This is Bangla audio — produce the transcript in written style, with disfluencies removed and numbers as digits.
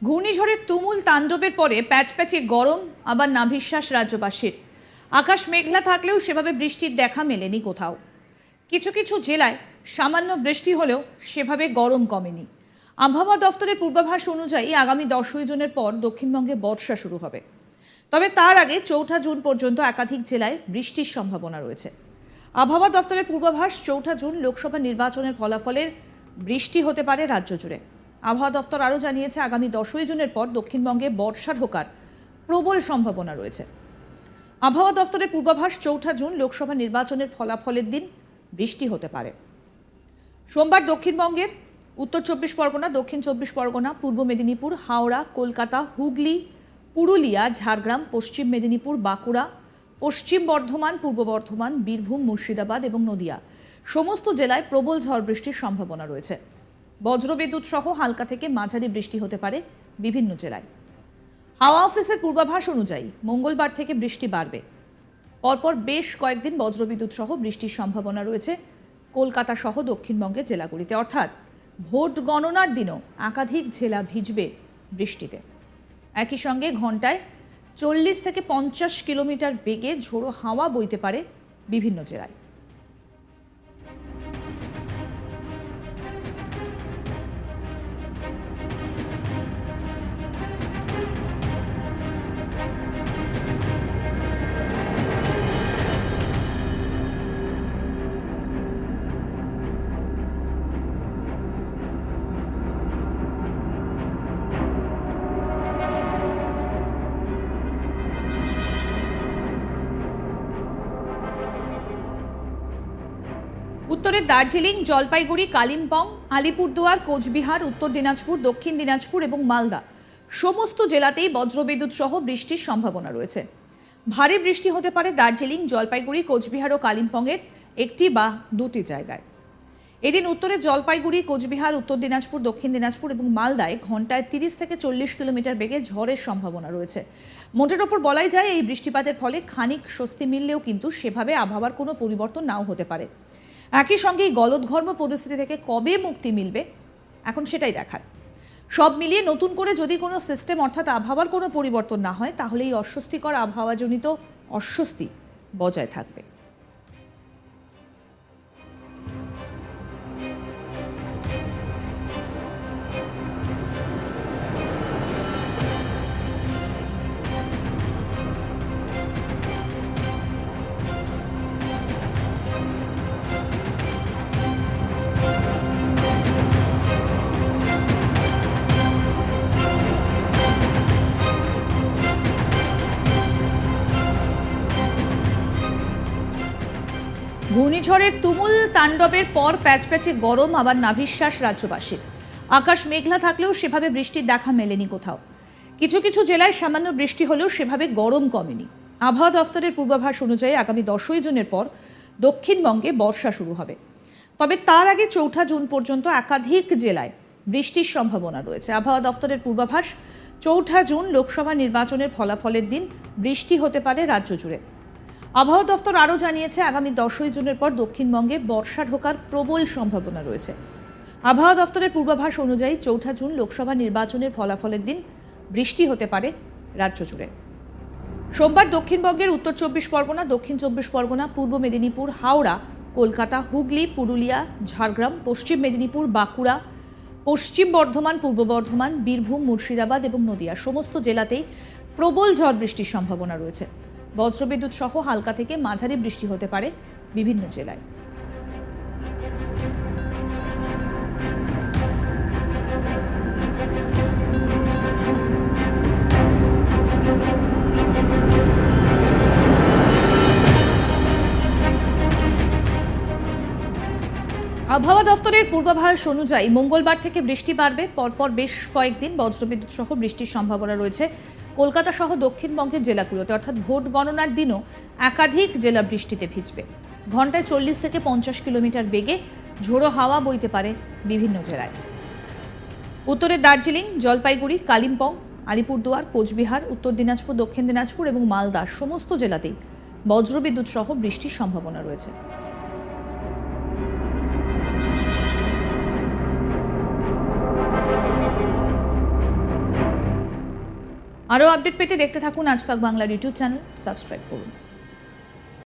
ঘূর্ণিঝড়ের তুমুল তাণ্ডবের পরে প্যাচপ্যাচে গরম, আবার নাভিশ্বাস রাজ্যবাসীর। আকাশ মেঘলা থাকলেও সেভাবে বৃষ্টির দেখা মেলেনি কোথাও। কিছু কিছু জেলায় সামান্য বৃষ্টি হলেও সেভাবে গরম কমেনি। আবহাওয়া দফতরের পূর্বাভাস অনুযায়ী আগামী 10 জুনের পর দক্ষিণবঙ্গে বর্ষা শুরু হবে। তবে তার আগে 4 জুন পর্যন্ত একাধিক জেলায় বৃষ্টির সম্ভাবনা রয়েছে। আবহাওয়া দফতরের পূর্বাভাস 4 জুন লোকসভা নির্বাচনের ফলাফলের বৃষ্টি হতে পারে রাজ্য জুড়ে। আবহাওয়া দফতর আরও জানিয়েছে আগামী 10 জুনের পর দক্ষিণবঙ্গে বর্ষা ঢোকার প্রবল সম্ভাবনা রয়েছে। আবহাওয়া দফতরের পূর্বাভাস 4 জুন লোকসভা নির্বাচনের ফলাফলের দিন বৃষ্টি হতে পারে। সোমবার দক্ষিণবঙ্গের উত্তর 24 পরগনা, দক্ষিণ 24 পরগনা, পূর্ব মেদিনীপুর, হাওড়া, কলকাতা, হুগলি, পুরুলিয়া, ঝাড়গ্রাম, পশ্চিম মেদিনীপুর, বাঁকুড়া, পশ্চিম বর্ধমান, পূর্ব বর্ধমান, বীরভূম, মুর্শিদাবাদ এবং নদিয়া সমস্ত জেলায় প্রবল ঝড় বৃষ্টির সম্ভাবনা রয়েছে। বজ্রবিদ্যুৎ সহ হালকা থেকে মাঝারি বৃষ্টি হতে পারে বিভিন্ন জেলায়। হাওয়া অফিসের পূর্বাভাস অনুযায়ী মঙ্গলবার থেকে বৃষ্টি বাড়বে। পরপর বেশ কয়েকদিন বজ্রবিদ্যুৎ সহ বৃষ্টির সম্ভাবনা রয়েছে কলকাতা সহ দক্ষিণবঙ্গের জেলাগুলিতে। অর্থাৎ ভোট গণনার দিনও একাধিক জেলা ভিজবে বৃষ্টিতে। একই সঙ্গে ঘন্টায় 40 থেকে 50 কিলোমিটার বেগে ঝোড়ো হাওয়া বইতে পারে বিভিন্ন জেলায়। উত্তরের দার্জিলিং, জলপাইগুড়ি, কালিম্পং, আলিপুরদুয়ার, কোচবিহার, উত্তর দিনাজপুর, দক্ষিণ দিনাজপুর এবং মালদা সমস্ত জেলাতেই বজ্রবিদ্যুৎ সহ বৃষ্টির সম্ভাবনা রয়েছে। ভারী বৃষ্টি হতে পারে দার্জিলিং, জলপাইগুড়ি, কোচবিহার ও কালিম্পংয়ের একটি বা দুটি জায়গায়। এদিন উত্তরে জলপাইগুড়ি, কোচবিহার, উত্তর দিনাজপুর, দক্ষিণ দিনাজপুর এবং মালদায় ঘন্টায় 30 থেকে 40 কিলোমিটার বেগে ঝড়ের সম্ভাবনা রয়েছে। মোটের ওপর বলাই যায় এই বৃষ্টিপাতের ফলে খানিক স্বস্তি মিললেও কিন্তু সেভাবে আবহাওয়ার কোনো পরিবর্তন নাও হতে পারে। একই সঙ্গে এই গলদঘর্ম পরিস্থিতি থেকে কবে মুক্তি মিলবে এখন সেটাই দেখার। সব মিলিয়ে নতুন করে যদি কোনো সিস্টেম অর্থাৎ আবহাওয়ার কোনো পরিবর্তন না হয় তাহলে এই অস্বস্তিকর আবহাওয়াজনিত অস্বস্তি বজায় থাকবে। ঘূর্ণিঝড়ের তুমুল তাণ্ডবের পর প্যাচপ্যাচে গরম, আবার নাভিশ্বাস রাজ্যবাসীর। আকাশ মেঘলা থাকলেও সেভাবে বৃষ্টির দেখা মেলেনি কোথাও। কিছু কিছু জেলায় সামান্য বৃষ্টি হলেও সেভাবে গরম কমেনি। আবহাওয়া দফতরের পূর্বাভাস অনুযায়ী আগামী 10 জুনের পর দক্ষিণবঙ্গে বর্ষা শুরু হবে। তবে তার আগে 4 জুন পর্যন্ত একাধিক জেলায় বৃষ্টির সম্ভাবনা রয়েছে। আবহাওয়া দফতরের পূর্বাভাস 4 জুন লোকসভা নির্বাচনের ফলাফলের দিন বৃষ্টি হতে পারে রাজ্য জুড়ে। আবহাওয়া দফতর আরও জানিয়েছে আগামী 10 জুনের পর দক্ষিণবঙ্গে বর্ষা ঢোকার প্রবল সম্ভাবনা রয়েছে। আবহাওয়া দফতরের পূর্বাভাস অনুযায়ী 4 জুন লোকসভা নির্বাচনের ফলাফলের দিন বৃষ্টি হতে পারে রাজ্য জুড়ে। সোমবার দক্ষিণবঙ্গের উত্তর 24 পরগনা, দক্ষিণ 24 পরগনা, পূর্ব মেদিনীপুর, হাওড়া, কলকাতা, হুগলি, পুরুলিয়া, ঝাড়গ্রাম, পশ্চিম মেদিনীপুর, বাঁকুড়া, পশ্চিম বর্ধমান, পূর্ব বর্ধমান, বীরভূম, মুর্শিদাবাদ এবং নদিয়া সমস্ত জেলাতেই প্রবল ঝড় বৃষ্টির সম্ভাবনা রয়েছে। বজ্রবিদ্যুৎ সহ হালকা থেকে মাঝারি বৃষ্টি হতে পারে বিভিন্ন জেলায়। আবহাওয়া দফতরের পূর্বাভাস অনুযায়ী মঙ্গলবার থেকে বৃষ্টি বাড়বে। পরপর বেশ কয়েকদিন বজ্রবিদ্যুৎ সহ বৃষ্টির সম্ভাবনা রয়েছে কলকাতা সহ দক্ষিণবঙ্গের জেলাগুলোতে। অর্থাৎ ভোট গণনার দিনও একাধিক জেলা বৃষ্টিতে ভিজবে। ঘন্টায় 40 থেকে 50 কিলোমিটার বেগে ঝোড়ো হাওয়া বইতে পারে বিভিন্ন জেলায়। উত্তরে দার্জিলিং, জলপাইগুড়ি, কালিম্পং, আলিপুরদুয়ার, কোচবিহার, উত্তর দিনাজপুর, দক্ষিণ দিনাজপুর এবং মালদা সমস্ত জেলাতেই বজ্রবিদ্যুৎ সহ বৃষ্টির সম্ভাবনা রয়েছে। আরও আপডেট পেতে দেখতে থাকুন আজ তাক বাংলার ইউটিউব চ্যানেল, সাবস্ক্রাইব করুন।